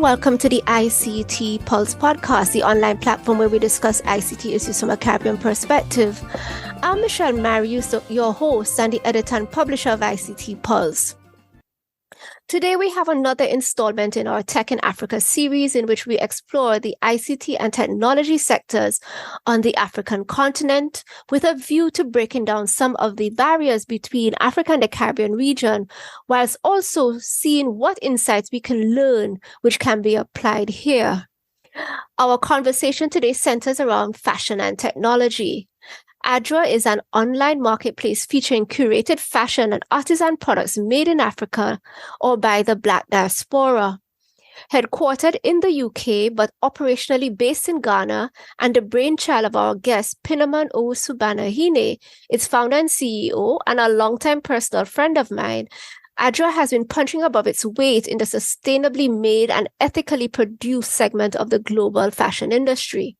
welcome to the ICT Pulse podcast, the online platform where we discuss ICT issues from a Caribbean perspective. I'm Michelle Marius, your host and the editor and publisher of ICT Pulse. Today, we have another installment in our Tech in Africa series in which we explore the ICT and technology sectors on the African continent with a view to breaking down some of the barriers between Africa and the Caribbean region, whilst also seeing what insights we can learn which can be applied here. Our conversation today centers around fashion and technology. ADJOAA is an online marketplace featuring curated fashion and artisan products made in Africa or by the Black diaspora. Headquartered in the UK, but operationally based in Ghana, and the brainchild of our guest, Pinaman Owusu-Banahane, its founder and CEO, and a longtime personal friend of mine, ADJOAA has been punching above its weight in the sustainably made and ethically produced segment of the global fashion industry.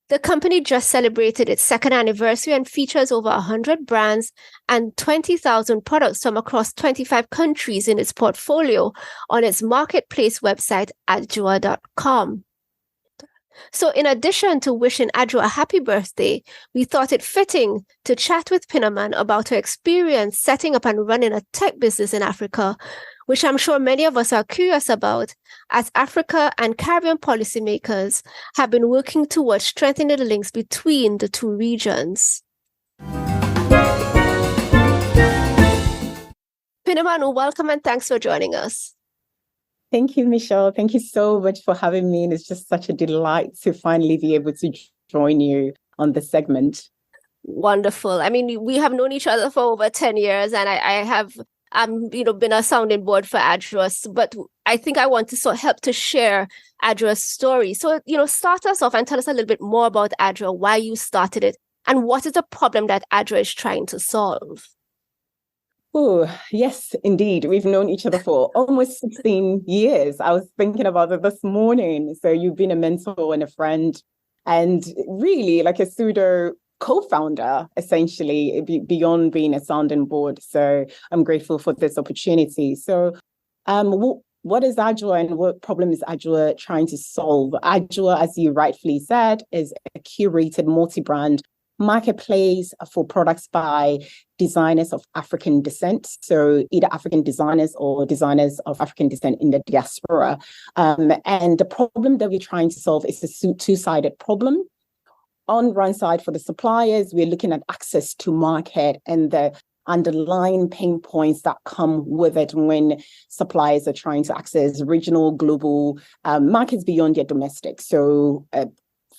The company just celebrated its second anniversary and features over 100 brands and 20,000 products from across 25 countries in its portfolio on its marketplace website, ADJOAA.com. So in addition to wishing ADJOAA a happy birthday, we thought it fitting to chat with Pinaman about her experience setting up and running a tech business in Africa, which I'm sure many of us are curious about, as Africa and Caribbean policymakers have been working towards strengthening the links between the two regions. Pinaman, welcome and thanks for joining us. Thank you, Michelle. Thank you so much for having me. And it's just such a delight to finally be able to join you on this segment. Wonderful. I mean, we have known each other for over 10 years, and I have been a sounding board for ADJOAA, but I think I want to help to share ADJOAA's story. So, start us off and tell us a little bit more about ADJOAA, why you started it, and what is the problem that ADJOAA is trying to solve. Oh, yes, indeed. We've known each other for almost 16 years. I was thinking about it this morning. So you've been a mentor and a friend, and really like a pseudo co-founder, essentially, beyond being a sounding board. So I'm grateful for this opportunity. So what is ADJOAA and what problem is ADJOAA trying to solve? ADJOAA, as you rightfully said, is a curated multi-brand marketplace for products by designers of African descent. So either African designers or designers of African descent in the diaspora. And the problem that we're trying to solve is a two-sided problem. On one side, for the suppliers, we're looking at access to market and the underlying pain points that come with it when suppliers are trying to access regional, global markets beyond their domestic. So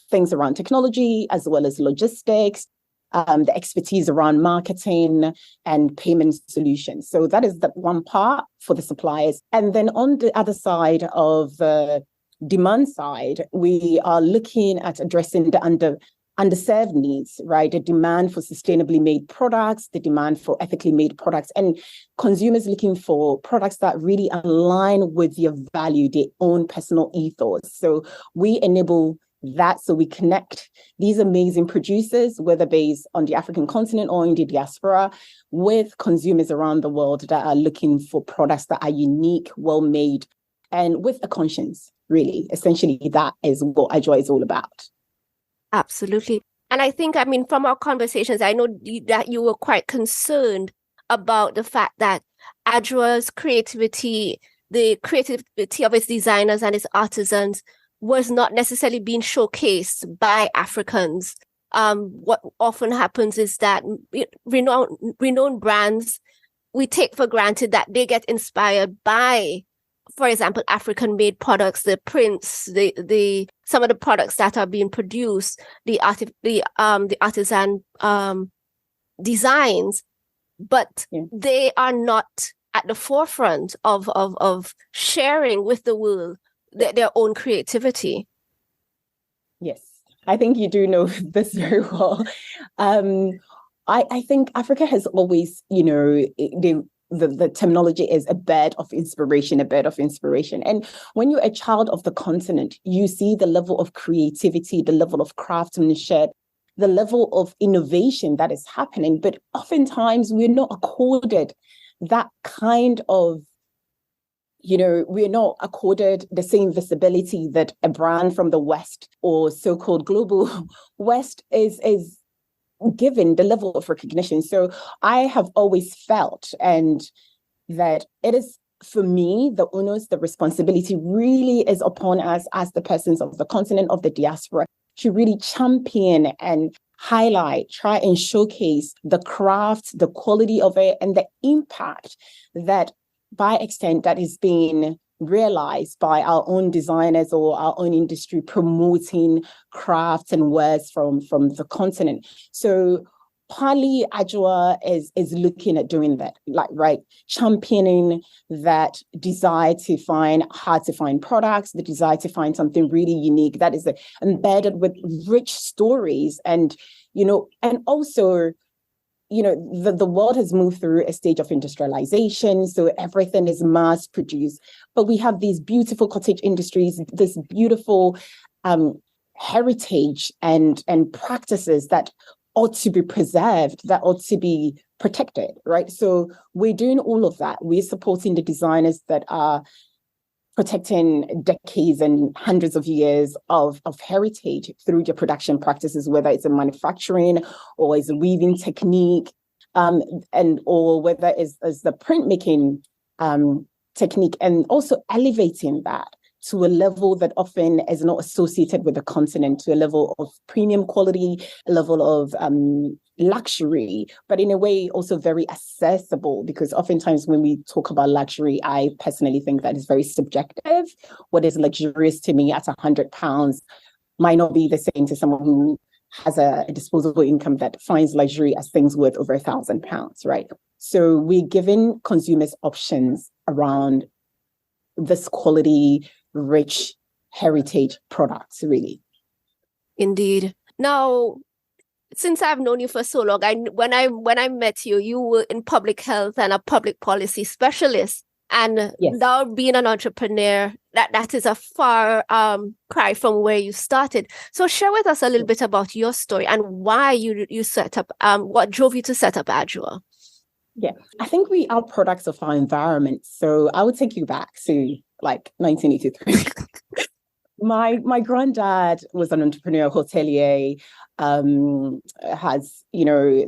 things around technology, as well as logistics, the expertise around marketing and payment solutions. So that is the one part for the suppliers. And then on the other side of the demand side, we are looking at addressing the underserved needs, right? The demand for sustainably made products, the demand for ethically made products, and consumers looking for products that really align with their value, their own personal ethos. So we enable that, so we connect these amazing producers, whether based on the African continent or in the diaspora, with consumers around the world that are looking for products that are unique, well-made, and with a conscience, really. Essentially, that is what ADJOAA is all about. Absolutely. And I think, from our conversations, I know that you were quite concerned about the fact that ADJOAA's creativity, the creativity of its designers and its artisans, was not necessarily being showcased by Africans. What often happens is that renowned brands, we take for granted that they get inspired by, for example, African-made products, the prints, the some of the products that are being produced, the artisan designs, but they are not at the forefront of sharing with the world their own creativity. Yes, I think you do know this very well. I think Africa has always, the terminology is a bed of inspiration. And when you're a child of the continent, you see the level of creativity, the level of craftsmanship, the level of innovation that is happening. But oftentimes we're not accorded that kind of we're not accorded the same visibility that a brand from the West or so-called global West is given the level of recognition. So I have always felt that it is, for me, the onus, the responsibility really is upon us as the persons of the continent, of the diaspora, to really champion and highlight, try and showcase the craft, the quality of it, and the impact that, by extent, that is being realized by our own designers or our own industry promoting crafts and wares from the continent. So partly ADJOAA is looking at doing that, championing that desire to find hard to find products, the desire to find something really unique that is embedded with rich stories. And also, the world has moved through a stage of industrialization, so everything is mass produced. But we have these beautiful cottage industries, this beautiful heritage and practices that ought to be preserved, that ought to be protected, right? So we're doing all of that. We're supporting the designers that are protecting decades and hundreds of years of heritage through their production practices, whether it's a manufacturing or it's a weaving technique, or whether it's the printmaking technique, and also elevating that to a level that often is not associated with the continent, to a level of premium quality, a level of luxury, but in a way also very accessible, because oftentimes when we talk about luxury, I personally think that is very subjective. What is luxurious to me at £100 might not be the same to someone who has a disposable income that finds luxury as things worth over £1,000, right? So we're giving consumers options around this quality, rich heritage products, really. Indeed. Now, since I've known you for so long, when I met you, you were in public health and a public policy specialist. And yes, now being an entrepreneur, that is a far cry from where you started. So share with us a little bit about your story and why you set up, what drove you to set up ADJOAA. Yeah, I think we are products of our environment. So I would take you back to 1983. My granddad was an entrepreneur, hotelier.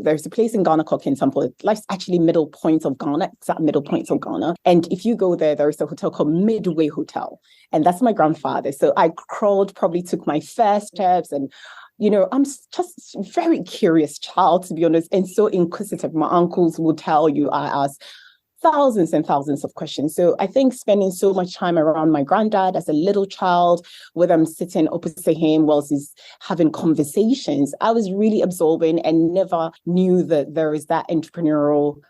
There's a place in Ghana called Kintampo. Life's actually middle point of Ghana. It's at middle point of Ghana. And if you go there is a hotel called Midway Hotel. And that's my grandfather. So I probably took my first steps, and I'm just a very curious child, to be honest, and so inquisitive. My uncles will tell you I ask thousands and thousands of questions. So I think spending so much time around my granddad as a little child, whether I'm sitting opposite him whilst he's having conversations, I was really absorbing and never knew that there is that entrepreneurial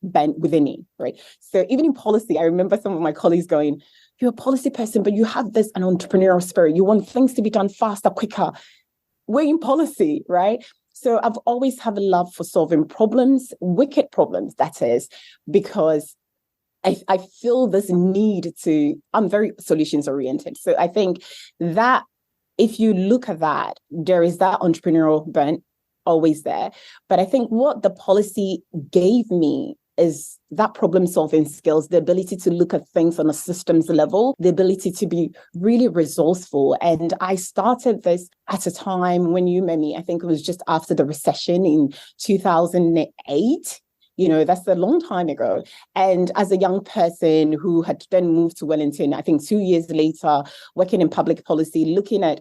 bent within me, right? So even in policy, I remember some of my colleagues going, "You're a policy person, but you have an entrepreneurial spirit. You want things to be done faster, quicker." We're in policy, right? So I've always had a love for solving problems, wicked problems, that is, because I feel this need I'm very solutions oriented. So I think that if you look at that, there is that entrepreneurial bent always there. But I think what the policy gave me is that problem solving skills, the ability to look at things on a systems level, the ability to be really resourceful. And I started this at a time when you met me, I think it was just after the recession in 2008. That's a long time ago. And as a young person who had then moved to Wellington, I think 2 years later, working in public policy, looking at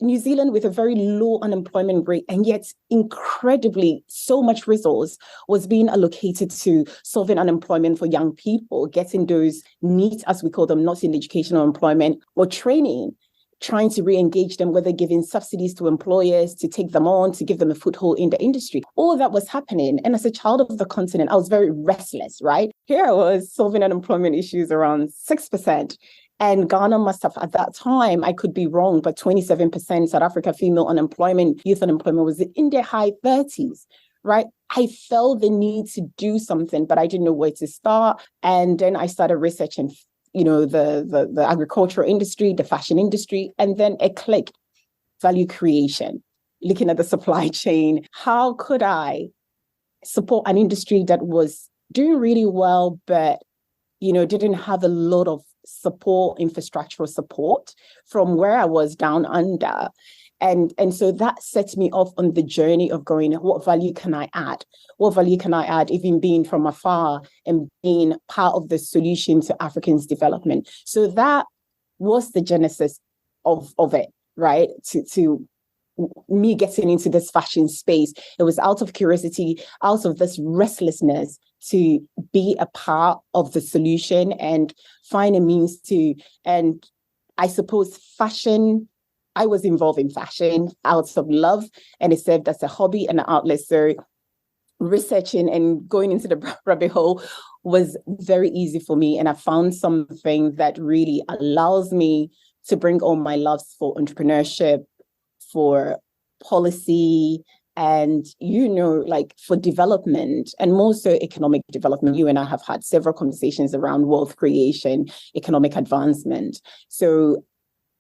New Zealand with a very low unemployment rate, and yet incredibly so much resource was being allocated to solving unemployment for young people, getting those NEET, as we call them, not in educational employment, or training, trying to re-engage them, whether giving subsidies to employers to take them on, to give them a foothold in the industry. All of that was happening. And as a child of the continent, I was very restless, right? Here I was solving unemployment issues around 6%. And Ghana must have, at that time, I could be wrong, but 27% South Africa female unemployment, youth unemployment was in their high 30s, right? I felt the need to do something, but I didn't know where to start. And then I started researching, the agricultural industry, the fashion industry, and then it clicked, value creation, looking at the supply chain. How could I support an industry that was doing really well, but didn't have a lot of support, infrastructural support from where I was down under. And so that sets me off on the journey of going, what value can I add? What value can I add, even being from afar and being part of the solution to Africans' development? So that was the genesis of it, right? To me getting into this fashion space. It was out of curiosity, out of this restlessness to be a part of the solution and find a means to, and I suppose fashion, I was involved in fashion out of love, and it served as a hobby and an outlet. So researching and going into the rabbit hole was very easy for me. And I found something that really allows me to bring all my loves for entrepreneurship, for policy, and, like for development, and more so economic development. You and I have had several conversations around wealth creation, economic advancement. So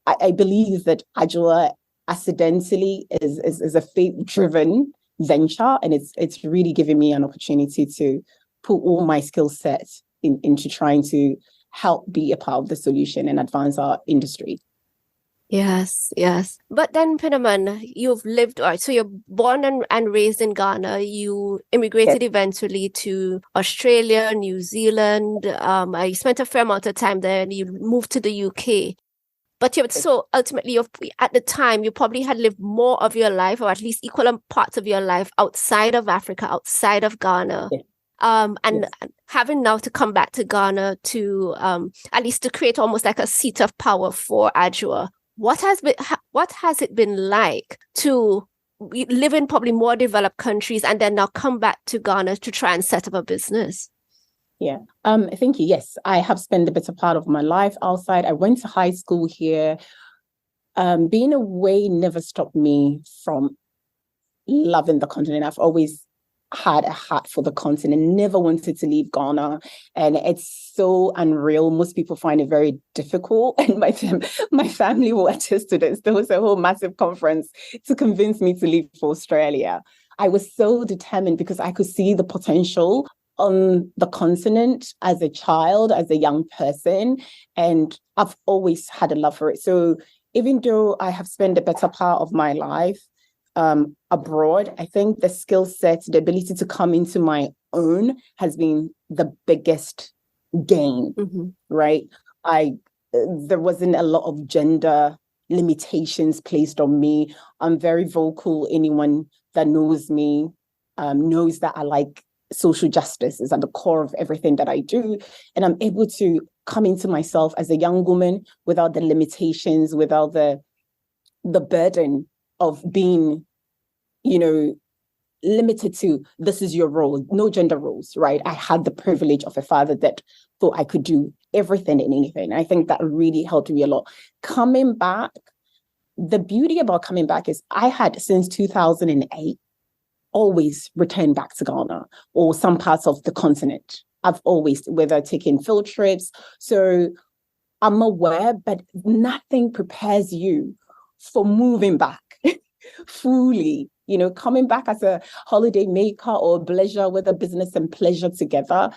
I believe that ADJOAA accidentally is a faith-driven venture, and it's really giving me an opportunity to put all my skill sets into trying to help be a part of the solution and advance our industry. Yes. But then, Pinaman, you've lived, so you're born and raised in Ghana. You immigrated eventually to Australia, New Zealand. I spent a fair amount of time there, and you moved to the UK. But so ultimately, at the time, you probably had lived more of your life, or at least equal parts of your life, outside of Africa, outside of Ghana. And having now to come back to Ghana to at least to create almost like a seat of power for ADJOAA. What has it been like to live in probably more developed countries and then now come back to Ghana to try and set up a business? Yeah, thank you. Yes, I have spent a better part of my life outside. I went to high school here. Being away never stopped me from loving the continent. I've always had a heart for the continent, never wanted to leave Ghana. And it's so unreal. Most people find it very difficult. And my family will attest to this. There was a whole massive conference to convince me to leave for Australia. I was so determined because I could see the potential on the continent as a child, as a young person. And I've always had a love for it. So even though I have spent a better part of my life abroad, I think the skill set, the ability to come into my own has been the biggest gain, right? There wasn't a lot of gender limitations placed on me. I'm very vocal. Anyone that knows me knows that I like social justice is at the core of everything that I do. And I'm able to come into myself as a young woman without the limitations, without the burden of being, limited to this is your role, no gender roles, right? I had the privilege of a father that thought I could do everything and anything. I think that really helped me a lot. Coming back, the beauty about coming back is I had since 2008 always returned back to Ghana or some parts of the continent. I've always, whether taking field trips. So I'm aware, but nothing prepares you for moving back fully. Coming back as a holiday maker or pleasure, whether business and pleasure together,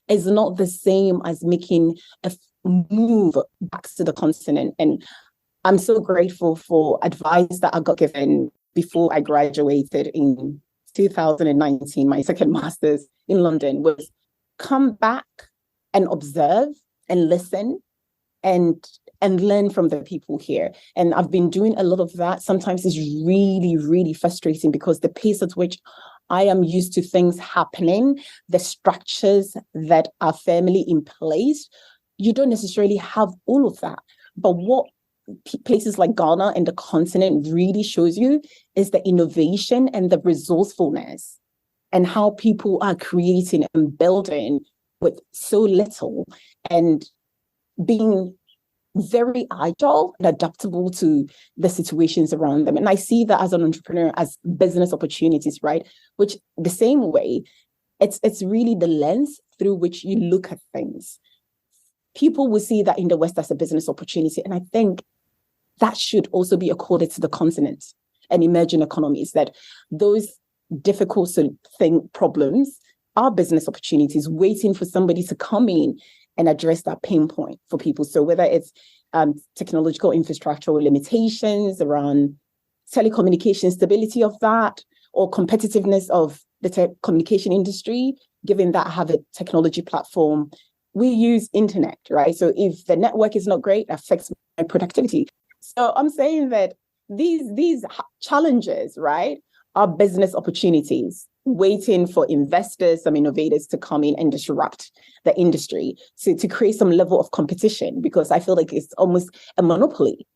is not the same as making a move back to the continent. And I'm so grateful for advice that I got given before I graduated in 2019. My second master's in London was come back and observe and listen and learn from the people here. And I've been doing a lot of that. Sometimes it's really, really frustrating because the pace at which I am used to things happening, the structures that are firmly in place, you don't necessarily have all of that. But what places like Ghana and the continent really shows you is the innovation and the resourcefulness and how people are creating and building with so little and being very agile and adaptable to the situations around them. And I see that as an entrepreneur, as business opportunities, right? Which the same way, it's really the lens through which you look at things. People will see that in the West as a business opportunity. And I think that should also be accorded to the continent and emerging economies, that those difficult problems are business opportunities waiting for somebody to come in and address that pain point for people. So whether it's technological infrastructure limitations around telecommunication stability of that, or competitiveness of the telecommunication industry, given that I have a technology platform, we use internet, right? So if the network is not great, it affects my productivity. So I'm saying that these challenges, right, are business opportunities waiting for investors, some innovators to come in and disrupt the industry to create some level of competition, because I feel like it's almost a monopoly,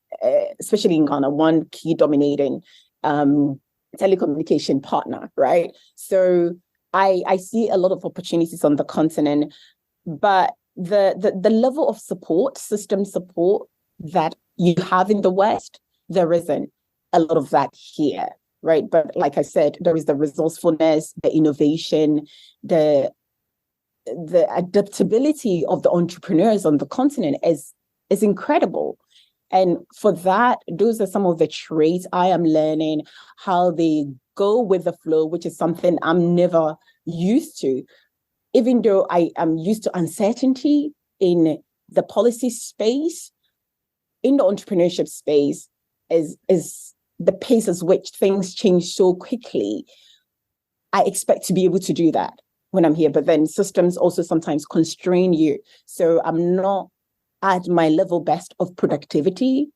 especially in Ghana, one key dominating telecommunication partner, right? So I see a lot of opportunities on the continent, but the level of support, system support that you have in the West, there isn't a lot of that here, right? But like I said, there is the resourcefulness, the innovation, the adaptability of the entrepreneurs on the continent is incredible. And for that, those are some of the traits I am learning, how they go with the flow, which is something I'm never used to. Even though I am used to uncertainty in the policy space, in the entrepreneurship space is the pace at which things change so quickly. I expect to be able to do that when I'm here, but then systems also sometimes constrain you. So I'm not at my level best of productivity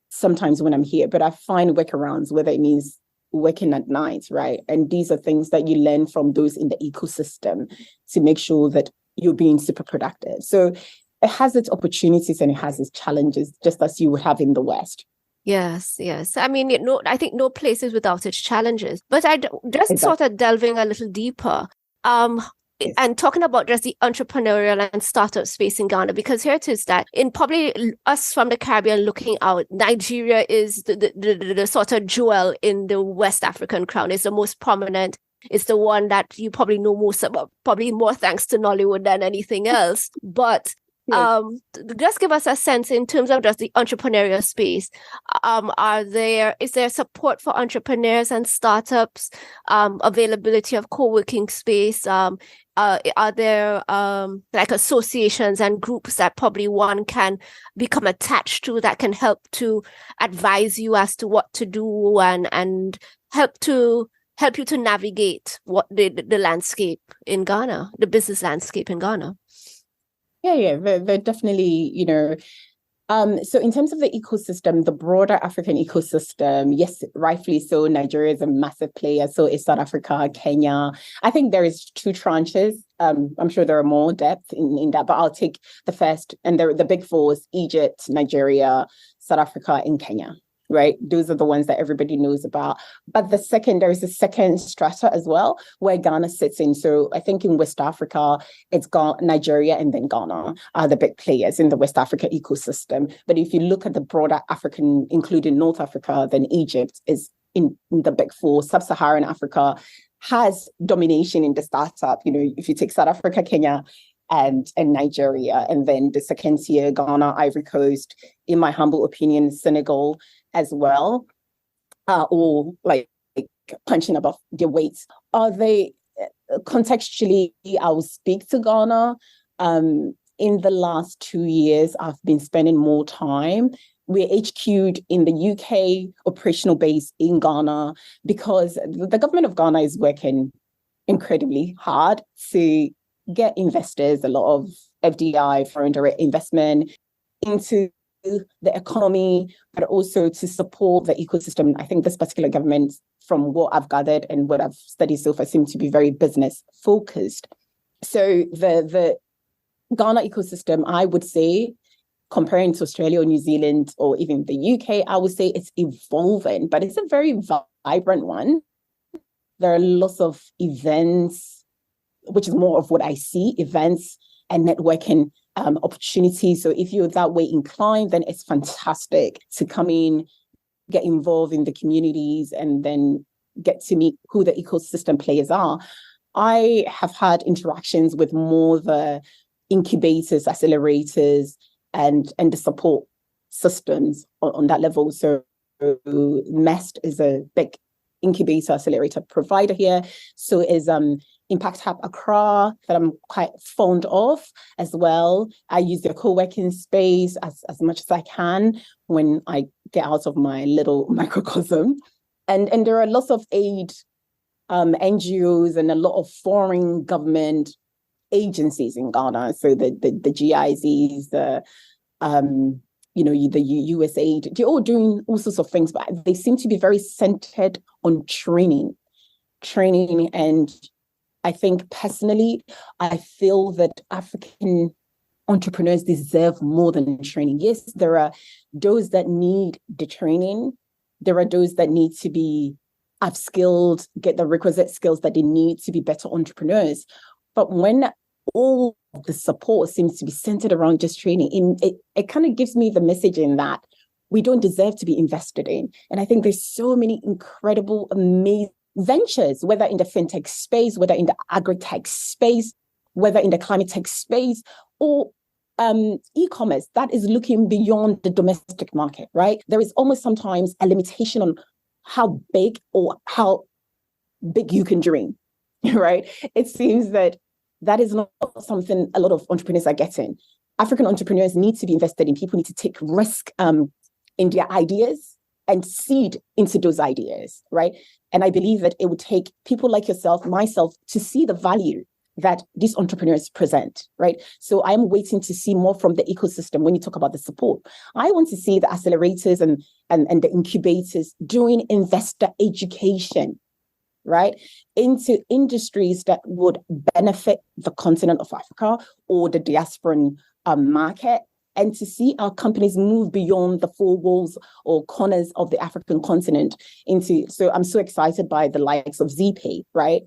sometimes when I'm here, but I find workarounds, whether it means working at night, right? And these are things that you learn from those in the ecosystem to make sure that you're being super productive. So it has its opportunities and it has its challenges, just as you would have in the West. Yes, yes. I mean, I think no place is without its challenges. But just sort of delving a little deeper, yes, and talking about just the entrepreneurial and startup space in Ghana, because here it is that in probably us from the Caribbean looking out, Nigeria is the sort of jewel in the West African crown. It's the most prominent. It's the one that you probably know most about, probably more thanks to Nollywood than anything else. But just give us a sense in terms of just the entrepreneurial space. Is there support for entrepreneurs and startups? Availability of co-working space? Are there like associations and groups that probably one can become attached to that can help to advise you as to what to do and help you to navigate what the landscape in Ghana, the business landscape in Ghana? Yeah, they're definitely, so in terms of the ecosystem, the broader African ecosystem, yes, rightfully so, Nigeria is a massive player. So is South Africa, Kenya. I think there is 2 tranches. I'm sure there are more depth in that, but I'll take the first. And the big 4 is Egypt, Nigeria, South Africa, and Kenya. Right? Those are the ones that everybody knows about. But there is a second strata as well, where Ghana sits in. So I think in West Africa, it's Nigeria and then Ghana are the big players in the West Africa ecosystem. But if you look at the broader African, including North Africa, then Egypt is in the big 4. Sub-Saharan Africa has domination in the startup. If you take South Africa, Kenya, and Nigeria, and then the second tier, Ghana, Ivory Coast, in my humble opinion, Senegal as well, all like punching above their weights. Are they contextually? I will speak to Ghana. In the last 2 years, I've been spending more time. We're HQ'd in the UK operational base in Ghana because the government of Ghana is working incredibly hard to get investors, a lot of FDI, foreign direct investment, into the economy, but also to support the ecosystem. I think this particular government, from what I've gathered and what I've studied so far, seems to be very business focused. So the Ghana ecosystem, I would say, comparing to Australia or New Zealand or even the UK, I would say it's evolving, but it's a very vibrant one. There are lots of events, which is more of what I see, events and networking opportunities. So if you're that way inclined, then it's fantastic to come in, get involved in the communities, and then get to meet who the ecosystem players are. I have had interactions with more the incubators, accelerators, and the support systems on that level. So MEST is a big incubator accelerator provider here. So is Impact Hub Accra that I'm quite fond of as well. I use their co-working space as much as I can when I get out of my little microcosm. And there are lots of aid NGOs and a lot of foreign government agencies in Ghana. So the GIZs, the USAID, they're all doing all sorts of things, but they seem to be very centered on training. And I think personally, I feel that African entrepreneurs deserve more than training. Yes, there are those that need the training. There are those that need to be upskilled, get the requisite skills that they need to be better entrepreneurs. But when all of the support seems to be centered around just training, it kind of gives me the message in that we don't deserve to be invested in. And I think there's so many incredible, amazing ventures, whether in the fintech space, whether in the agri-tech space, whether in the climate tech space, or e-commerce that is looking beyond the domestic market, right? There is almost sometimes a limitation on how big you can dream, right? It seems that is not something a lot of entrepreneurs are getting. African entrepreneurs need to be invested in. People need to take risk in their ideas and seed into those ideas, right? And I believe that it would take people like yourself, myself, to see the value that these entrepreneurs present, right? So I'm waiting to see more from the ecosystem when you talk about the support. I want to see the accelerators and the incubators doing investor education, right, into industries that would benefit the continent of Africa or the diasporan market, and to see our companies move beyond the four walls or corners of the African continent into. So I'm so excited by the likes of ZPay, right?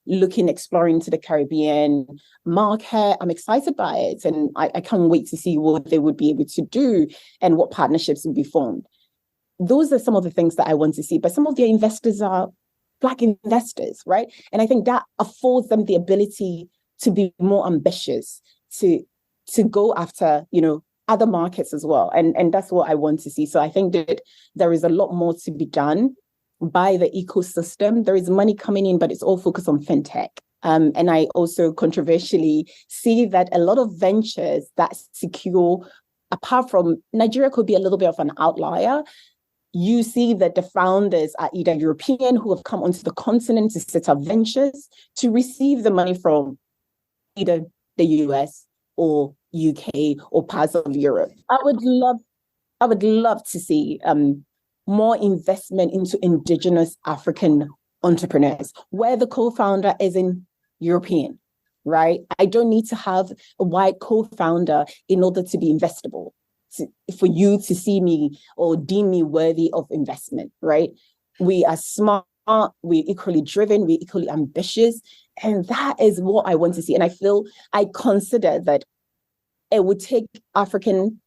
Exploring to the Caribbean market. I'm excited by it. And I can't wait to see what they would be able to do and what partnerships will be formed. Those are some of the things that I want to see. But some of their investors are Black investors, right? And I think that affords them the ability to be more ambitious, to go after, other markets as well. And that's what I want to see. So I think that there is a lot more to be done by the ecosystem. There is money coming in, but it's all focused on fintech. And I also controversially see that a lot of ventures that secure, apart from Nigeria could be a little bit of an outlier, you see that the founders are either European who have come onto the continent to set up ventures to receive the money from either the US or UK or parts of Europe. I would love to see more investment into indigenous African entrepreneurs, where the co-founder isn't European, right? I don't need to have a white co-founder in order to be investable, for you to see me or deem me worthy of investment, right? We are smart, we're equally driven, we're equally ambitious, and that is what I want to see. And I consider that it would take African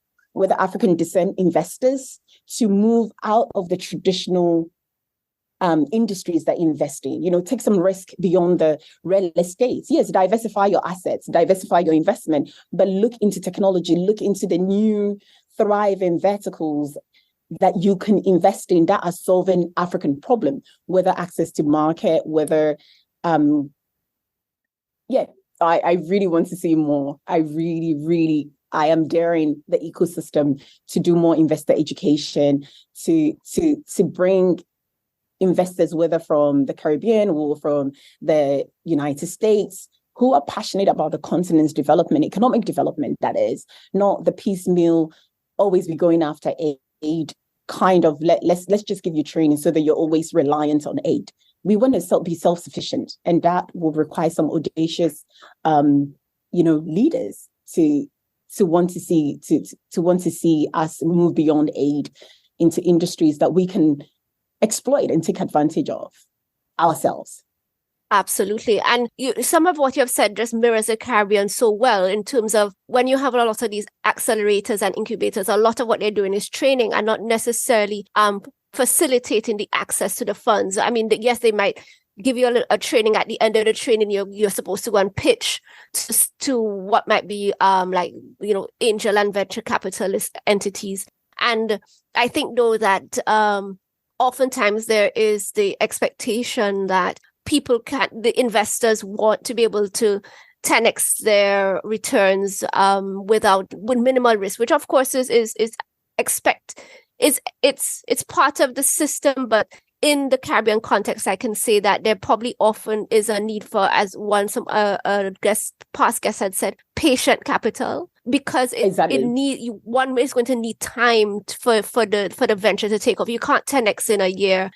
descent investors to move out of the traditional industries that invest in, take some risk beyond the real estate. Yes, diversify your assets, diversify your investment, but look into technology, look into the new thriving verticals that you can invest in that are solving African problem, whether access to market, whether, I really want to see more. I am daring the ecosystem to do more investor education, to bring investors, whether from the Caribbean or from the United States, who are passionate about the continent's development, economic development, that is, not the piecemeal, always be going after aid, kind of, let's just give you training so that you're always reliant on aid. We want to be self-sufficient, and that will require some audacious, leaders to want to see us move beyond aid into industries that we can exploit and take advantage of ourselves. Absolutely. And some of what you have said just mirrors the Caribbean so well, in terms of when you have a lot of these accelerators and incubators, a lot of what they're doing is training and not necessarily facilitating the access to the funds. I mean, yes, they might give you a training. At the end of the training, you're supposed to go and pitch to what might be angel and venture capitalist entities. And I think, though, that oftentimes there is the expectation that the investors want to be able to 10x their returns with minimal risk, which of course is it's part of the system. But in the Caribbean context, I can say that there probably often is a need for, as past guest had said, patient capital, because one is going to need time for the venture to take off. You can't 10x in a year,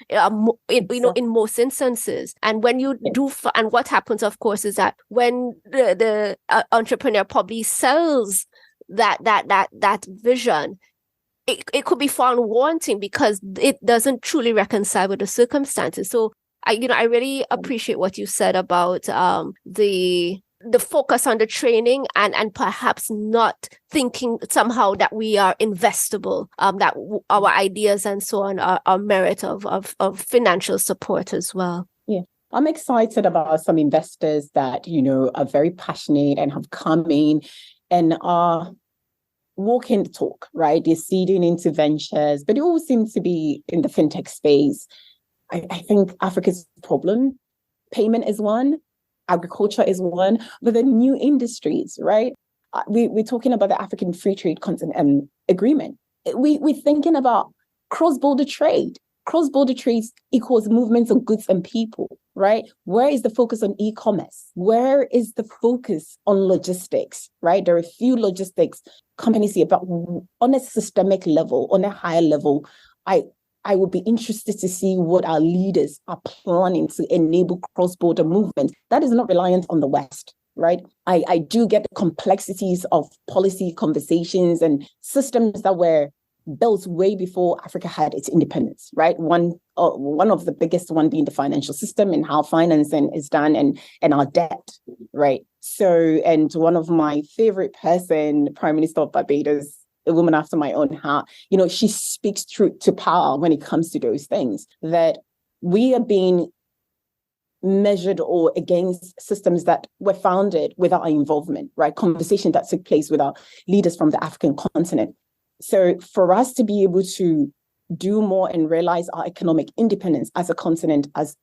in most instances. And when you do, and what happens, of course, is that when the entrepreneur probably sells that vision, it could be found wanting because it doesn't truly reconcile with the circumstances. So I really appreciate what you said about the focus on the training and perhaps not thinking somehow that we are investable, that our ideas and so on are merit of financial support as well. Yeah. I'm excited about some investors that, are very passionate and have come in and are walking the talk, right? They're seeding into ventures, but it all seems to be in the fintech space. I think Africa's problem, payment is one, agriculture is one, but the new industries, right? We're talking about the African Free Trade Agreement. We're thinking about cross-border trade. Cross-border trade equals movements of goods and people, right? Where is the focus on e-commerce? Where is the focus on logistics, right? There are a few logistics companies here, but on a systemic level, on a higher level, I would be interested to see what our leaders are planning to enable cross-border movement. That is not reliant on the West, right? I do get the complexities of policy conversations and systems that were built way before Africa had its independence, right? One of the biggest one being the financial system and how financing is done and our debt, right? So, and one of my favorite person, Prime Minister of Barbados, a woman after my own heart, she speaks truth to power when it comes to those things, that we are being measured or against systems that were founded without our involvement, right? Conversation that took place with our leaders from the African continent. So for us to be able to do more and realize our economic independence as a continent, as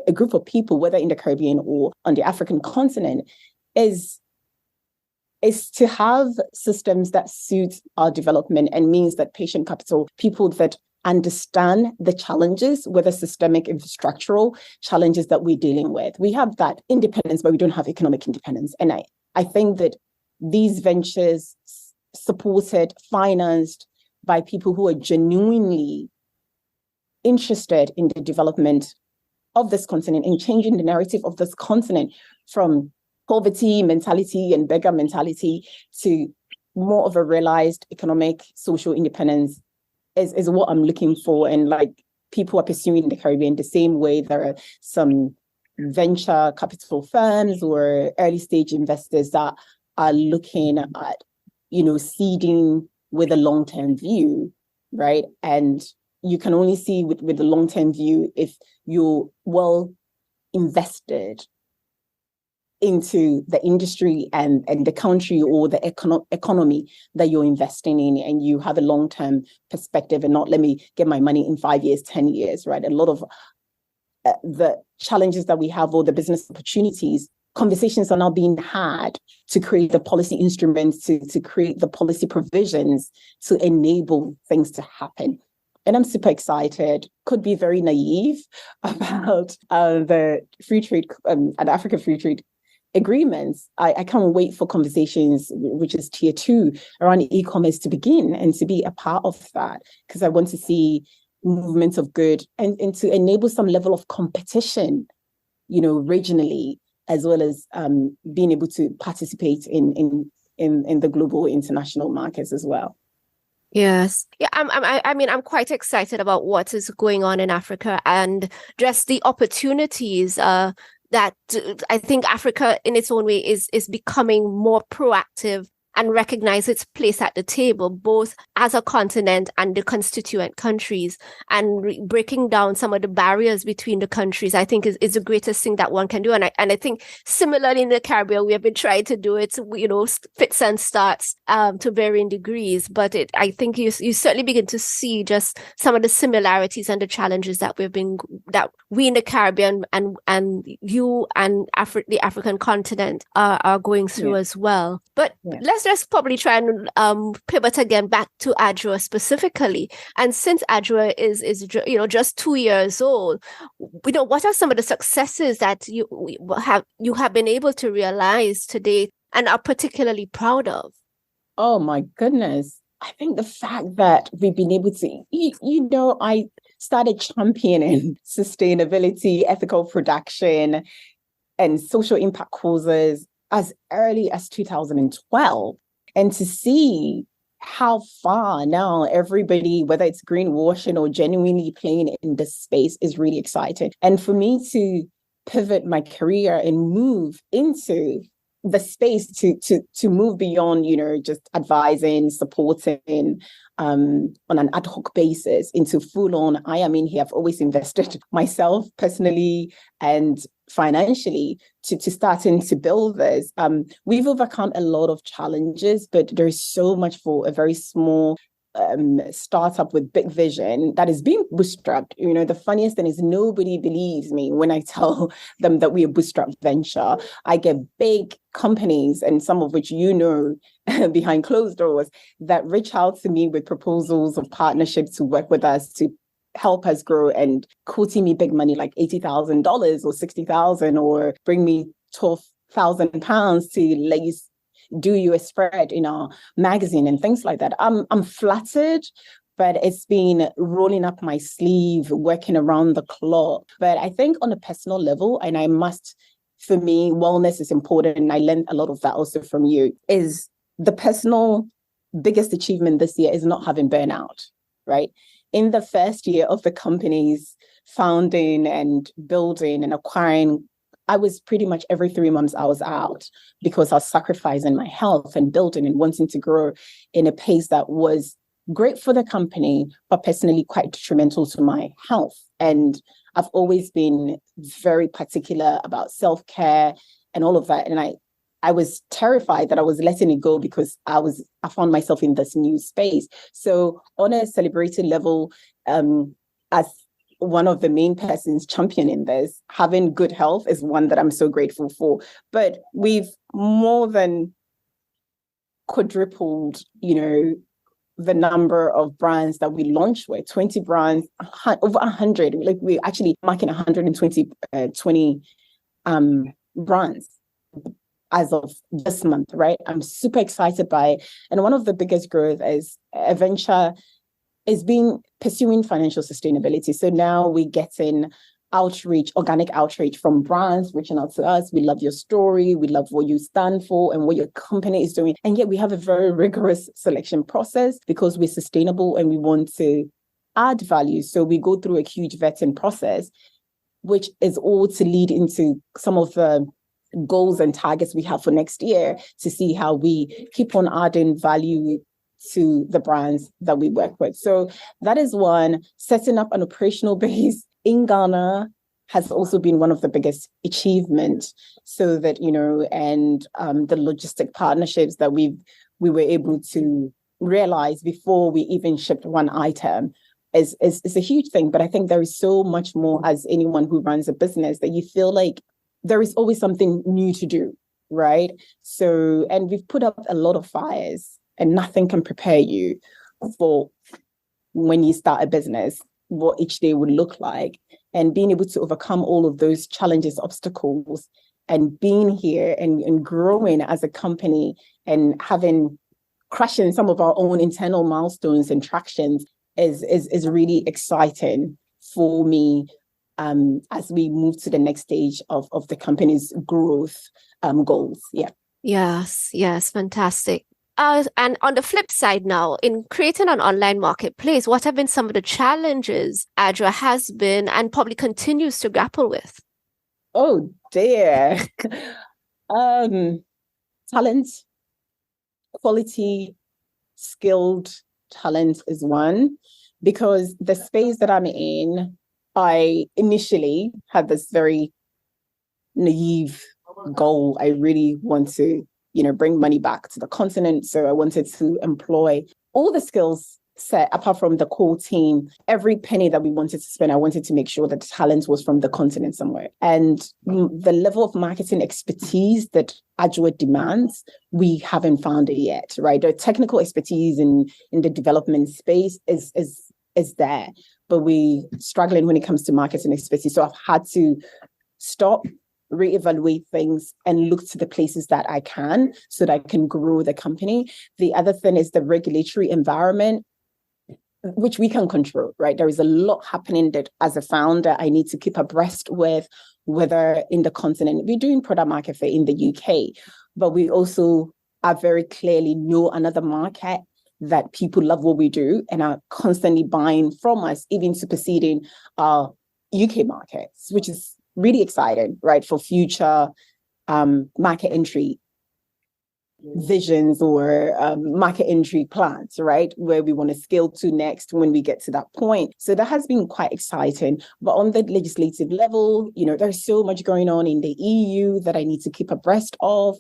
a group of people, whether in the Caribbean or on the African continent, is to have systems that suit our development and means that patient capital, people that understand the challenges, whether systemic, infrastructural challenges that we're dealing with. We have that independence, but we don't have economic independence. And I think that these ventures supported, financed by people who are genuinely interested in the development of this continent and changing the narrative of this continent from poverty mentality and beggar mentality to more of a realized economic, social independence is what I'm looking for. And like people are pursuing in the Caribbean the same way there are some venture capital firms or early stage investors that are looking at seeding with a long-term view, right? And you can only see with the long-term view if you're well invested into the industry and the country or the economy that you're investing in, and you have a long-term perspective and not let me get my money in 5 years, 10 years, right? A lot of the challenges that we have or the business opportunities, conversations are now being had to create the policy instruments, to create the policy provisions to enable things to happen. And I'm super excited, could be very naive about the free trade and African free trade agreements. I can't wait for conversations, which is tier 2 around e-commerce to begin and to be a part of that, because I want to see movements of good and to enable some level of competition, regionally, as well as being able to participate in the global international markets as well. Yes. Yeah, I'm quite excited about what is going on in Africa and just the opportunities that I think Africa in its own way is becoming more proactive and recognize its place at the table, both as a continent and the constituent countries, and breaking down some of the barriers between the countries, I think is the greatest thing that one can do. And I think similarly in the Caribbean, we have been trying to do it, fits and starts to varying degrees. But I think you certainly begin to see just some of the similarities and the challenges that we in the Caribbean and you and the African continent are going through as well. But let's just probably try and pivot again back to ADJOAA specifically. And since ADJOAA is just 2 years old, what are some of the successes that you have been able to realize today and are particularly proud of? Oh my goodness. I think the fact that we've been able to, I started championing sustainability, ethical production, and social impact causes as early as 2012. And to see how far now everybody, whether it's greenwashing or genuinely playing in this space, is really exciting. And for me to pivot my career and move into the space to move beyond, just advising, supporting on an ad hoc basis into full on, I am in here. I've always invested myself personally and financially to starting to build this. We've overcome a lot of challenges, but there's so much for a very small startup with big vision that is being bootstrapped. The funniest thing is nobody believes me when I tell them that we're a bootstrap venture. I get big companies, and some of which behind closed doors, that reach out to me with proposals of partnerships to work with us to help us grow, and quoting me big money like $80,000 or $60,000, or bring me £12,000 to let you do you a spread in our magazine and things like that. I'm flattered, but it's been rolling up my sleeve, working around the clock. But I think on a personal level, and for me, wellness is important, and I learned a lot of that also from you, is the personal biggest achievement this year is not having burnout, right? In the first year of the company's founding and building and acquiring, I was pretty much every 3 months I was out because I was sacrificing my health and building and wanting to grow in a pace that was great for the company, but personally quite detrimental to my health. And I've always been very particular about self-care and all of that. And I was terrified that I was letting it go because I found myself in this new space. So on a celebrated level, as one of the main persons championing this, having good health is one that I'm so grateful for. But we've more than quadrupled, the number of brands that we launched with, 20 brands, over 100. Like we're actually marking 120 brands as of this month, right? I'm super excited by it. And one of the biggest growth is a venture is pursuing financial sustainability. So now we're getting organic outreach from brands reaching out to us. We love your story. We love what you stand for and what your company is doing. And yet we have a very rigorous selection process because we're sustainable and we want to add value. So we go through a huge vetting process, which is all to lead into some of the goals and targets we have for next year to see how we keep on adding value to the brands that we work with. So that is one. Setting up an operational base in Ghana has also been one of the biggest achievements, so that, and the logistic partnerships that we were able to realize before we even shipped one item is a huge thing. But I think there is so much more, as anyone who runs a business, that you feel like there is always something new to do, right? So, and we've put up a lot of fires, and nothing can prepare you for when you start a business, what each day would look like, and being able to overcome all of those challenges, obstacles, and being here and growing as a company and crushing some of our own internal milestones and tractions is really exciting for me as we move to the next stage of the company's growth goals. Yeah. Yes, fantastic. And on the flip side now, in creating an online marketplace, what have been some of the challenges ADJOAA has been and probably continues to grapple with? Oh dear. Talent, quality, skilled talent is one, because the space that I'm in, I initially had this very naive goal. I really want to, bring money back to the continent. So I wanted to employ all the skills set, apart from the core team. Every penny that we wanted to spend, I wanted to make sure that the talent was from the continent somewhere. And the level of marketing expertise that ADJOAA demands, we haven't found it yet, right? The technical expertise in the development space is there, but we struggling when it comes to marketing expertise. So I've had to stop, reevaluate things, and look to the places that I can so that I can grow the company. The other thing is the regulatory environment, which we can control, right? There is a lot happening that as a founder, I need to keep abreast with, whether in the continent. We're doing product market fit in the UK, but we also are very clearly know another market that people love what we do and are constantly buying from us, even superseding our UK markets, which is really exciting, right, for future market entry visions or market entry plans, right, where we want to scale to next when we get to that point. So that has been quite exciting. But on the legislative level, there's so much going on in the EU that I need to keep abreast of.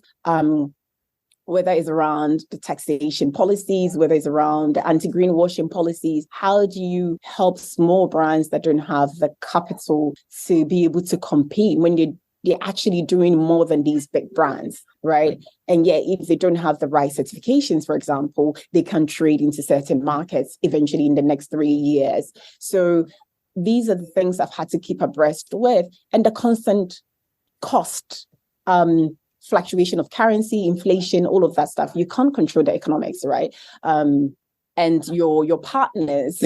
Whether it's around the taxation policies, whether it's around the anti-greenwashing policies, how do you help small brands that don't have the capital to be able to compete when they're actually doing more than these big brands, right? And yet, if they don't have the right certifications, for example, they can trade into certain markets eventually in the next 3 years. So these are the things I've had to keep abreast with, and the constant cost, fluctuation of currency, inflation, all of that stuff. You can't control the economics, right? And your partners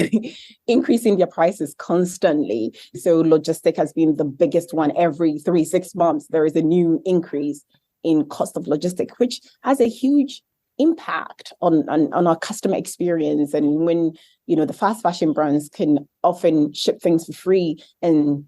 increasing their prices constantly. So logistic has been the biggest one. Every 3-6 months, there is a new increase in cost of logistic, which has a huge impact on our customer experience. And when, the fast fashion brands can often ship things for free and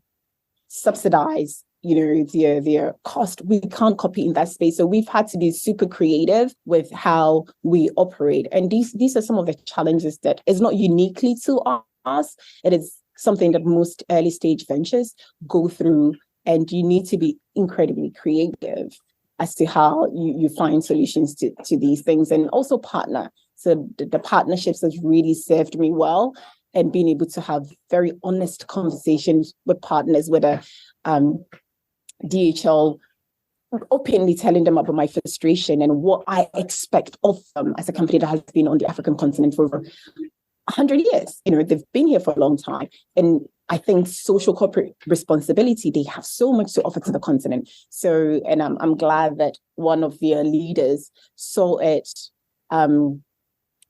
subsidize their cost, we can't compete in that space. So we've had to be super creative with how we operate. And these are some of the challenges that is not uniquely to us. It is something that most early stage ventures go through. And you need to be incredibly creative as to how you find solutions to these things, and also partner. So the partnerships has really served me well, and being able to have very honest conversations with partners, whether DHL, openly telling them about my frustration and what I expect of them as a company that has been on the African continent for over 100 years. They've been here for a long time. And I think social corporate responsibility, they have so much to offer to the continent. So, and I'm glad that one of their leaders saw it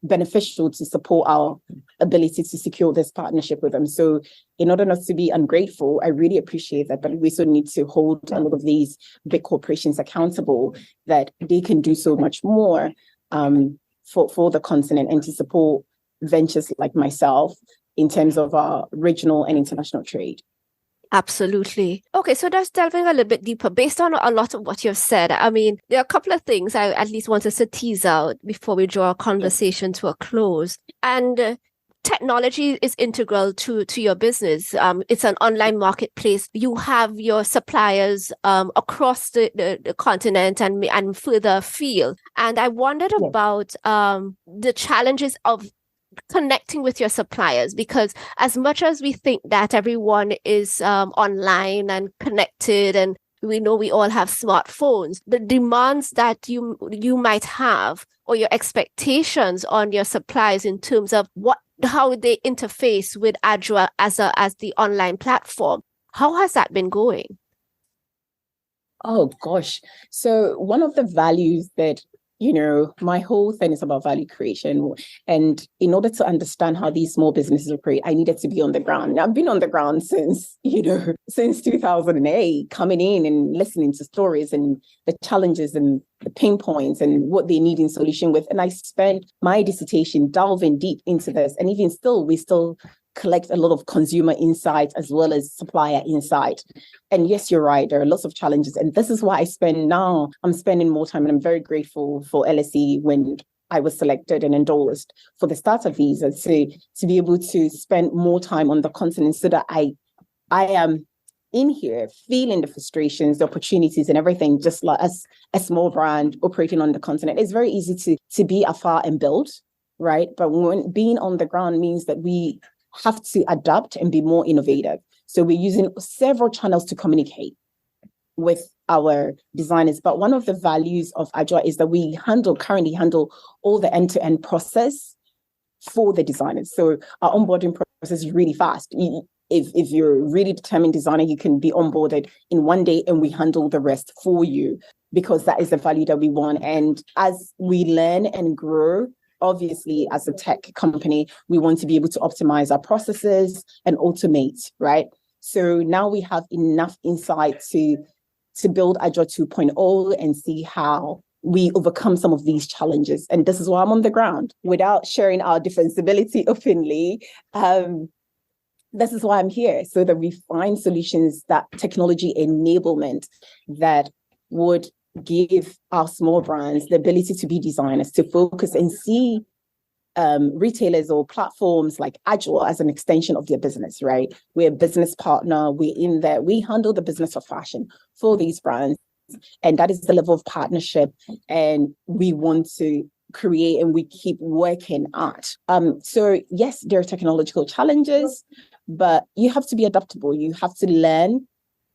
beneficial to support our ability to secure this partnership with them. So in order not to be ungrateful, I really appreciate that, but we also need to hold a lot of these big corporations accountable that they can do so much more for the continent, and to support ventures like myself in terms of our regional and international trade. Absolutely. Okay, so just delving a little bit deeper, based on a lot of what you've said, I mean, there are a couple of things I at least want us to tease out before we draw our conversation to a close. And technology is integral to your business. It's an online marketplace. You have your suppliers across the continent and further afield. And I wondered about the challenges of connecting with your suppliers, because as much as we think that everyone is online and connected, and we know we all have smartphones, the demands that you might have, or your expectations on your suppliers in terms of how they interface with ADJOAA as the online platform, how has that been going? Oh gosh. So one of the values that my whole thing is about value creation. And in order to understand how these small businesses operate, I needed to be on the ground. Now, I've been on the ground since 2008, coming in and listening to stories and the challenges and the pain points and what they need in solution with. And I spent my dissertation delving deep into this. And even still, we still collect a lot of consumer insight as well as supplier insight. And yes, you're right, there are lots of challenges. And this is why I'm spending more time, and I'm very grateful for LSE when I was selected and endorsed for the starter visa to be able to spend more time on the continent so that I am in here feeling the frustrations, the opportunities and everything, just like as a small brand operating on the continent. It's very easy to be afar and build, right? But when being on the ground means that we have to adapt and be more innovative. So we're using several channels to communicate with our designers. But one of the values of ADJOAA is that we currently handle all the end-to-end process for the designers. So our onboarding process is really fast. If you're a really determined designer, you can be onboarded in one day and we handle the rest for you, because that is the value that we want. And as we learn and grow, obviously, as a tech company, we want to be able to optimize our processes and automate, right? So now we have enough insight to build ADJOAA 2.0 and see how we overcome some of these challenges. And this is why I'm on the ground. Without sharing our defensibility openly, this is why I'm here, so that we find solutions, that technology enablement that would give our small brands the ability to be designers, to focus and see retailers or platforms like ADJOAA as an extension of their business, right? We're a business partner. We're in there. We handle the business of fashion for these brands. And that is the level of partnership. And we want to create and we keep working at. So yes, there are technological challenges, but you have to be adaptable. You have to learn.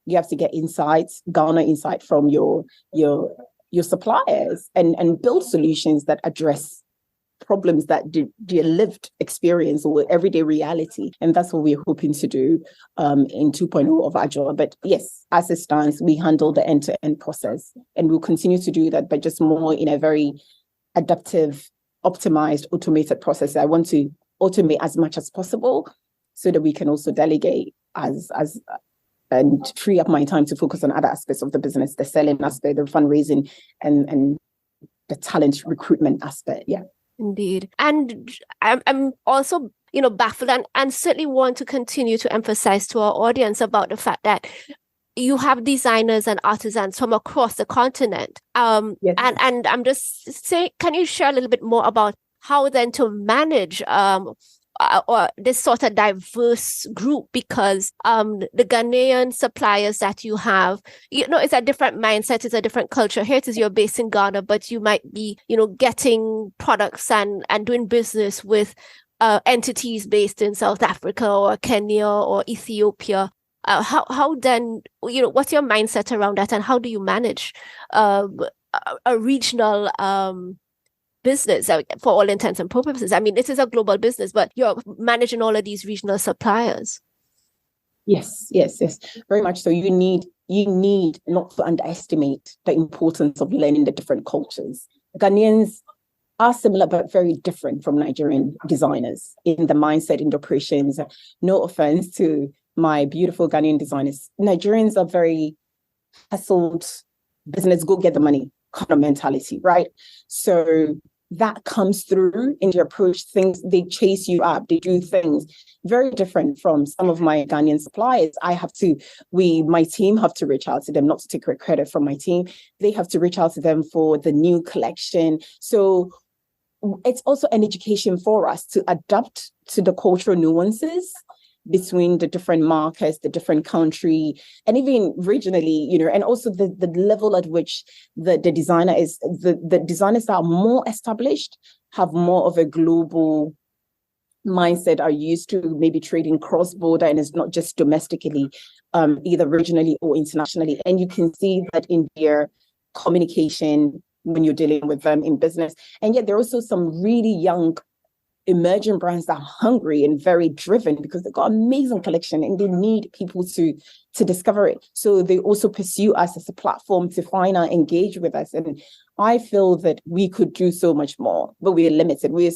You have to get insights, garner insight from your suppliers and build solutions that address problems that their lived experience or everyday reality. And that's what we're hoping to do in 2.0 of ADJOAA. But yes, as it stands, we handle the end-to-end process and we'll continue to do that, but just more in a very adaptive, optimized, automated process. I want to automate as much as possible so that we can also delegate and free up my time to focus on other aspects of the business, the selling aspect, the fundraising, and the talent recruitment aspect. Yeah. Indeed. And I'm also, baffled and certainly want to continue to emphasize to our audience about the fact that you have designers and artisans from across the continent. Yes. And I'm just saying, can you share a little bit more about how then to manage or this sort of diverse group? Because the Ghanaian suppliers that you have, it's a different mindset, it's a different culture. Here it is, you're based in Ghana, but you might be, getting products and doing business with entities based in South Africa or Kenya or Ethiopia. How then, what's your mindset around that, and how do you manage a regional business for all intents and purposes? I mean, this is a global business, but you're managing all of these regional suppliers. Yes, very much so. You need not to underestimate the importance of learning the different cultures. Ghanaians are similar but very different from Nigerian designers in the mindset, in the operations. No offense to my beautiful Ghanaian designers. Nigerians are very hustled, business, go get the money kind of mentality, right? So that comes through in their approach. Things, they chase you up, they do things very different from some of my Ghanaian suppliers. My team have to reach out to them, not to take credit from my team. They have to reach out to them for the new collection. So it's also an education for us to adapt to the cultural nuances between the different markets, the different country, and even regionally, and also the level at which the designer is, the designers that are more established have more of a global mindset, are used to maybe trading cross-border, and it's not just domestically, either regionally or internationally. And you can see that in their communication when you're dealing with them in business. And yet there are also some really young emerging brands that are hungry and very driven because they've got amazing collection and they need people to discover it. So they also pursue us as a platform to find out, engage with us. And I feel that we could do so much more, but we're limited. We're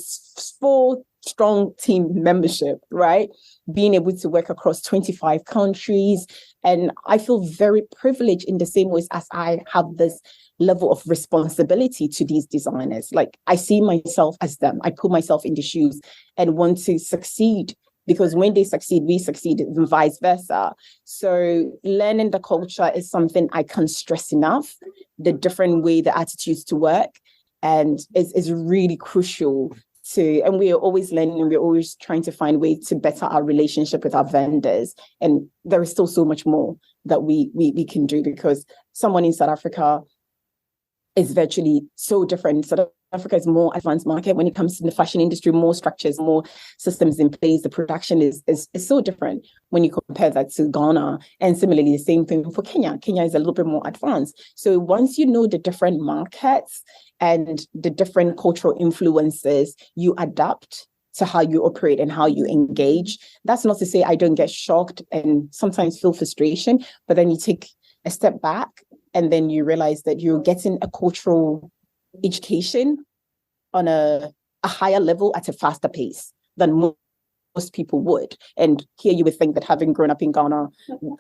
full strong team membership, right? Being able to work across 25 countries. And I feel very privileged in the same ways as I have this level of responsibility to these designers. Like, I see myself as them. I put myself in the shoes and want to succeed, because when they succeed, we succeed, and vice versa. So learning the culture is something I can't stress enough. The different way, the attitudes to work, And it's really crucial and we are always learning, and we're always trying to find ways to better our relationship with our vendors. And there is still so much more that we can do, because someone in South Africa is virtually so different. South Africa is more advanced market when it comes to the fashion industry, more structures, more systems in place. The production is so different when you compare that to Ghana. And similarly, the same thing for Kenya. Kenya is a little bit more advanced. So once you know the different markets and the different cultural influences, you adapt to how you operate and how you engage. That's not to say I don't get shocked and sometimes feel frustration, but then you take a step back and then you realize that you're getting a cultural education on a higher level at a faster pace than most people would. And here you would think that having grown up in Ghana,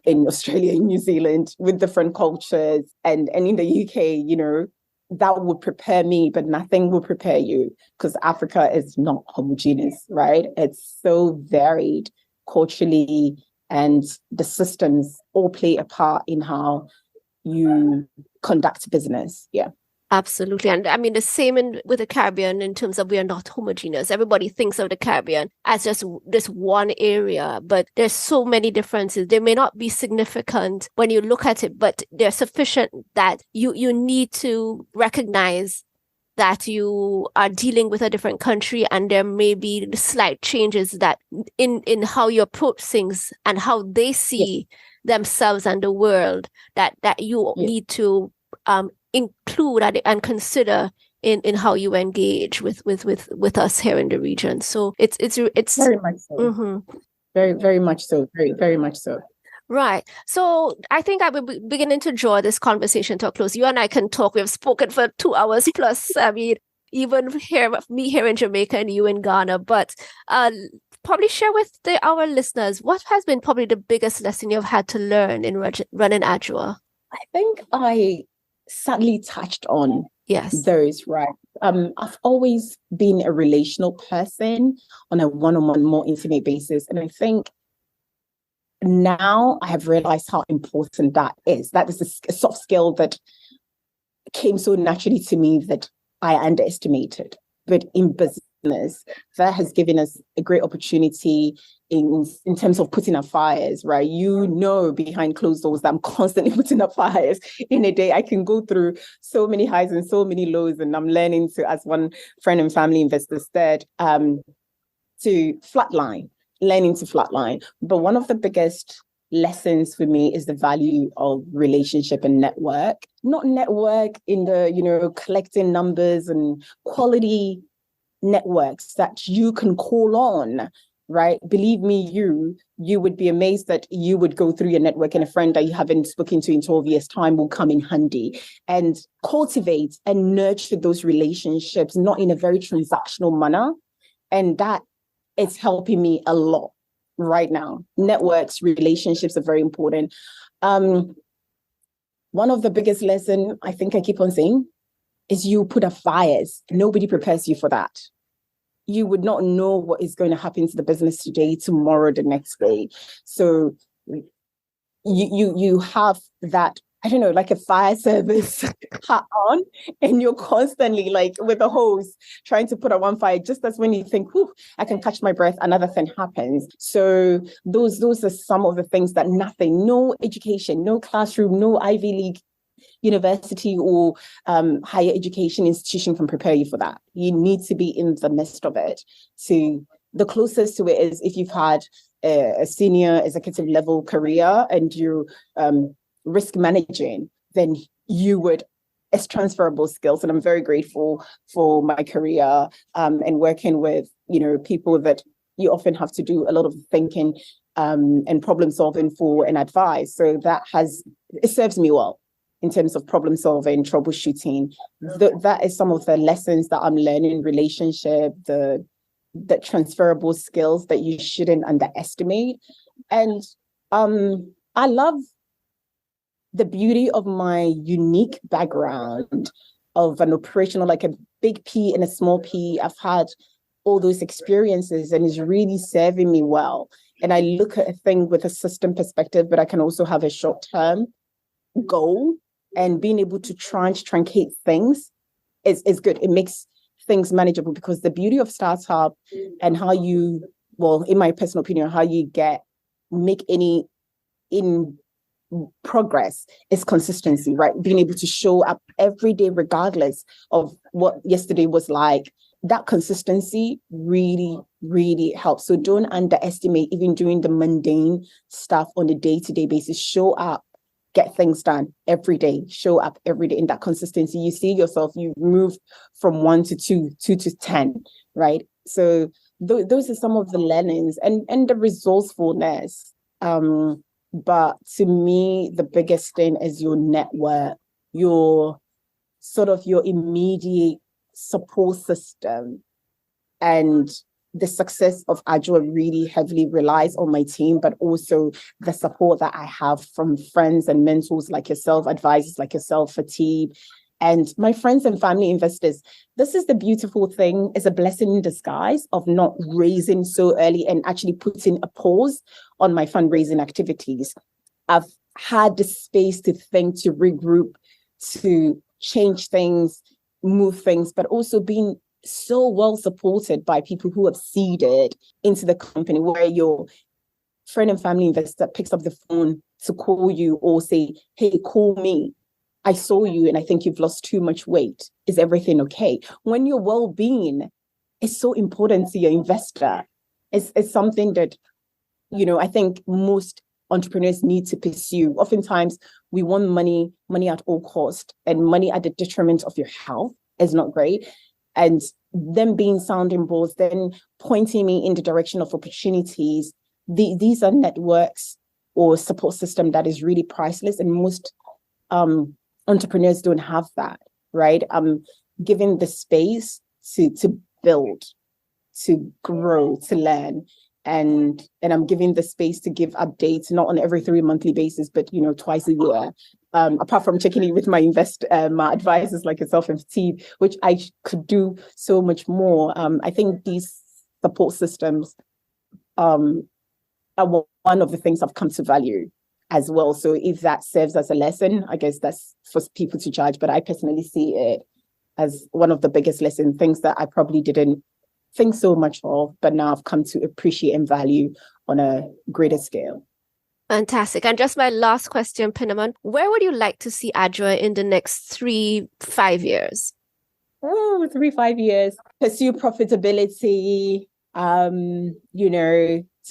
in Australia, in New Zealand, with different cultures, and in the UK, that would prepare me, but nothing will prepare you, because Africa is not homogeneous, right? It's so varied culturally, and the systems all play a part in how you conduct business. Yeah. Absolutely. And I mean, the same with the Caribbean in terms of we are not homogeneous. Everybody thinks of the Caribbean as just this one area, but there's so many differences. They may not be significant when you look at it, but they're sufficient that you need to recognize that you are dealing with a different country, and there may be slight changes that in how you approach things and how they see themselves and the world that you need to include and consider in how you engage with us here in the region. So it's very much so. Mm-hmm. Very, very much so. Very, very much so. Right. So I think I will be beginning to draw this conversation to a close. You and I can talk. We've spoken for 2 hours plus. I mean, even me here in Jamaica and you in Ghana. But probably share with our listeners, what has been probably the biggest lesson you've had to learn in running ADJOAA? I think I sadly touched on those, right? I've always been a relational person on a one-on-one, more intimate basis. And I think now I have realized how important that is. That is a soft skill that came so naturally to me that I underestimated. But in business, that has given us a great opportunity in terms of putting out fires, right? Behind closed doors that I'm constantly putting out fires. In a day, I can go through so many highs and so many lows, and I'm learning to, as one friend and family investor said, to flatline. But one of the biggest lessons for me is the value of relationship and network. Not network in the, collecting numbers, and quality networks that you can call on, right? Believe me, you would be amazed that you would go through your network and a friend that you haven't spoken to in 12 years' time will come in handy. And cultivate and nurture those relationships, not in a very transactional manner. And that is helping me a lot right now. Networks, relationships are very important. One of the biggest lessons I think I keep on saying is you put out fires. Nobody prepares you for that. You would not know what is going to happen to the business today, tomorrow, the next day. So you have that, I don't know, like a fire service hat on, and you're constantly like with a hose trying to put out one fire. Just as when you think, whew, I can catch my breath, another thing happens. So those are some of the things that no education, no classroom, no Ivy League university or higher education institution can prepare you for that. You need to be in the midst of it. So the closest to it is if you've had a senior executive level career and you're risk managing, then it's transferable skills. And I'm very grateful for my career and working with, people that you often have to do a lot of thinking and problem solving for and advice. So it serves me well in terms of problem solving, troubleshooting. That is some of the lessons that I'm learning, relationship, the transferable skills that you shouldn't underestimate. And I love the beauty of my unique background of an operational, like a big P and a small P. I've had all those experiences and it's really serving me well. And I look at a thing with a system perspective, but I can also have a short-term goal, and being able to truncate things is good. It makes things manageable, because the beauty of startup and how you, well, in my personal opinion, how you make any in progress is consistency, right? Being able to show up every day, regardless of what yesterday was like. That consistency really, really helps. So don't underestimate, even doing the mundane stuff on a day-to-day basis. Show up, get things done every day, show up every day. In that consistency, you see yourself, you move from 1 to 2, 2 to 10, right? So those are some of the learnings and the resourcefulness. But to me, the biggest thing is your network, your immediate support system. And the success of ADJOAA really heavily relies on my team, but also the support that I have from friends and mentors like yourself, advisors like yourself, Fatih, and my friends and family investors. This is the beautiful thing, is a blessing in disguise of not raising so early and actually putting a pause on my fundraising activities. I've had the space to think, to regroup, to change things, move things, but also being so well supported by people who have seeded into the company, where your friend and family investor picks up the phone to call you or say, hey, call me. I saw you and I think you've lost too much weight. Is everything okay? When your well-being is so important to your investor, it's something that, I think most entrepreneurs need to pursue. Oftentimes we want money at all cost, and money at the detriment of your health is not great. And them being sounding boards, then pointing me in the direction of opportunities. These are networks or support system that is really priceless, and most entrepreneurs don't have that, right? I'm giving the space to build, to grow, to learn. And I'm giving the space to give updates, not on every 3 monthly basis, but twice a year. Apart from checking in with my my advisors like yourself and Steve, which I could do so much more. I think these support systems are one of the things I've come to value as well. So if that serves as a lesson, I guess that's for people to judge. But I personally see it as one of the biggest lessons, things that I probably didn't think so much of, but now I've come to appreciate and value on a greater scale. Fantastic. And just my last question, Pinaman, where would you like to see ADJOAA in the next 3-5 years? 3-5 years. Pursue profitability, to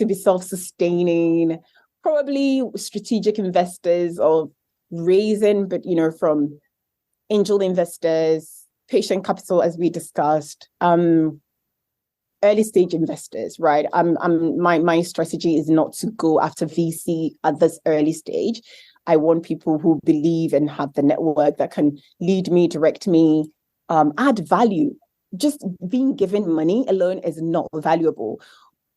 be self-sustaining, probably strategic investors or raising, but from angel investors, patient capital, as we discussed, early stage investors, right? My strategy is not to go after VC at this early stage. I want people who believe and have the network that can lead me, direct me, add value. Just being given money alone is not valuable.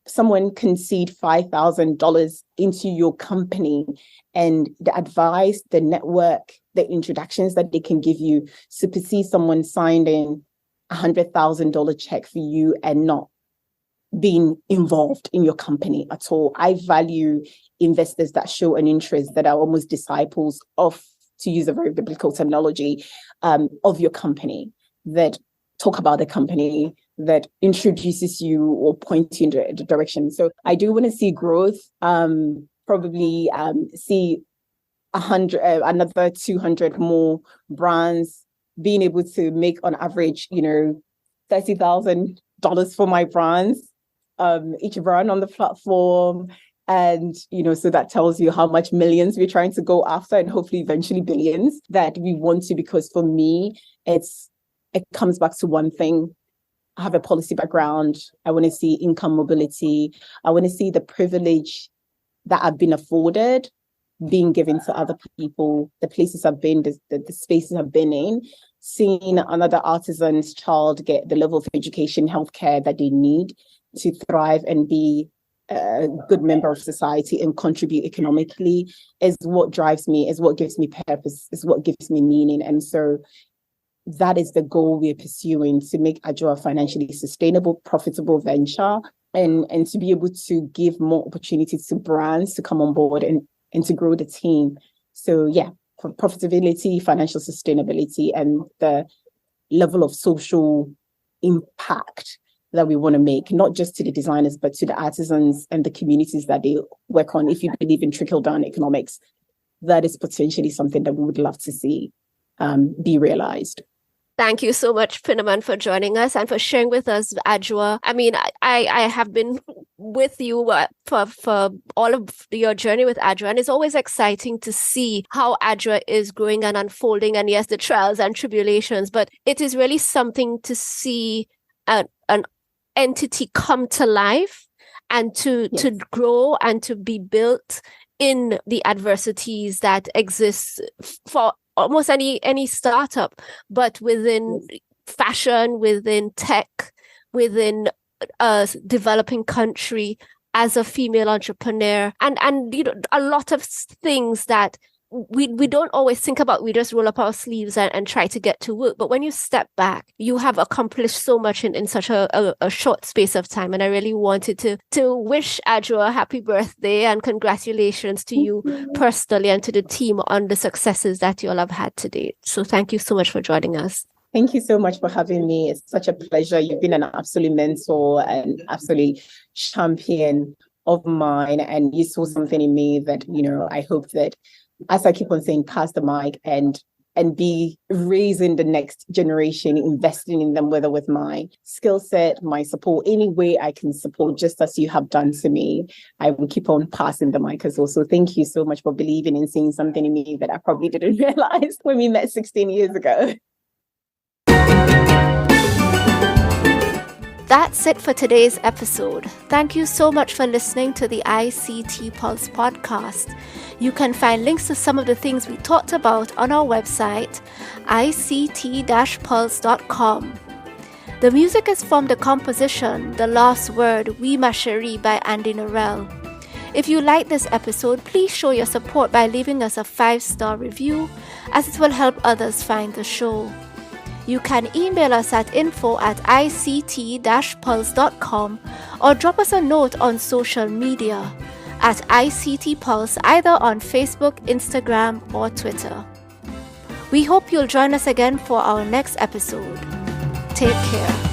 Someone can seed $5,000 into your company, and the advice, the network, the introductions that they can give you supersede someone signing $100,000 check for you and not being involved in your company at all. I value investors that show an interest, that are almost disciples of, to use a very biblical terminology, of your company, that talk about the company, that introduces you or points you in the direction. So I do want to see growth, probably see 100, another 200 more brands being able to make on average, $30,000 for my brands, each brand on the platform. And, so that tells you how much millions we're trying to go after, and hopefully eventually billions that we want to, because for me, it comes back to one thing. I have a policy background. I want to see income mobility. I want to see the privilege that I've been afforded being given to other people, the places I've been, the spaces I've been in, seeing another artisan's child get the level of education, healthcare that they need to thrive and be a good member of society and contribute economically is what drives me, is what gives me purpose, is what gives me meaning. And so that is the goal we're pursuing, to make ADJOAA a financially sustainable, profitable venture, and to be able to give more opportunities to brands to come on board and to grow the team. So yeah, for profitability, financial sustainability, and the level of social impact that we want to make, not just to the designers, but to the artisans and the communities that they work on. If you believe in trickle-down economics, that is potentially something that we would love to see be realized. Thank you so much, Pinaman, for joining us and for sharing with us ADJOAA. I mean, I have been with you for all of your journey with ADJOAA, and it's always exciting to see how ADJOAA is growing and unfolding, and yes, the trials and tribulations, but it is really something to see an entity come to life and to grow and to be built in the adversities that exist for almost any startup, but within fashion, within tech, within a developing country, as a female entrepreneur, and you know, a lot of things that we don't always think about. We just roll up our sleeves and try to get to work. But when you step back, you have accomplished so much in such a short space of time. And I really wanted to wish ADJOAA a happy birthday and congratulations to you personally and to the team on the successes that you all have had today. So thank you so much for joining us. Thank you so much for having me. It's such a pleasure. You've been an absolute mentor and absolutely champion of mine. And you saw something in me that, you know, I hope that, as I keep on saying, pass the mic and be raising the next generation, investing in them, whether with my skill set, my support, any way I can support, just as you have done to me. I will keep on passing the mic as well. So thank you so much for believing and seeing something in me that I probably didn't realize when we met 16 years ago. That's it for today's episode. Thank you so much for listening to the ICT Pulse podcast. You can find links to some of the things we talked about on our website, ict-pulse.com. The music is from the composition The Last Word, We Ma Chérie by Andy Narrell. If you like this episode, please show your support by leaving us a 5-star review, as it will help others find the show. You can email us at info@ict-pulse.com or drop us a note on social media at ICT Pulse, either on Facebook, Instagram, or Twitter. We hope you'll join us again for our next episode. Take care.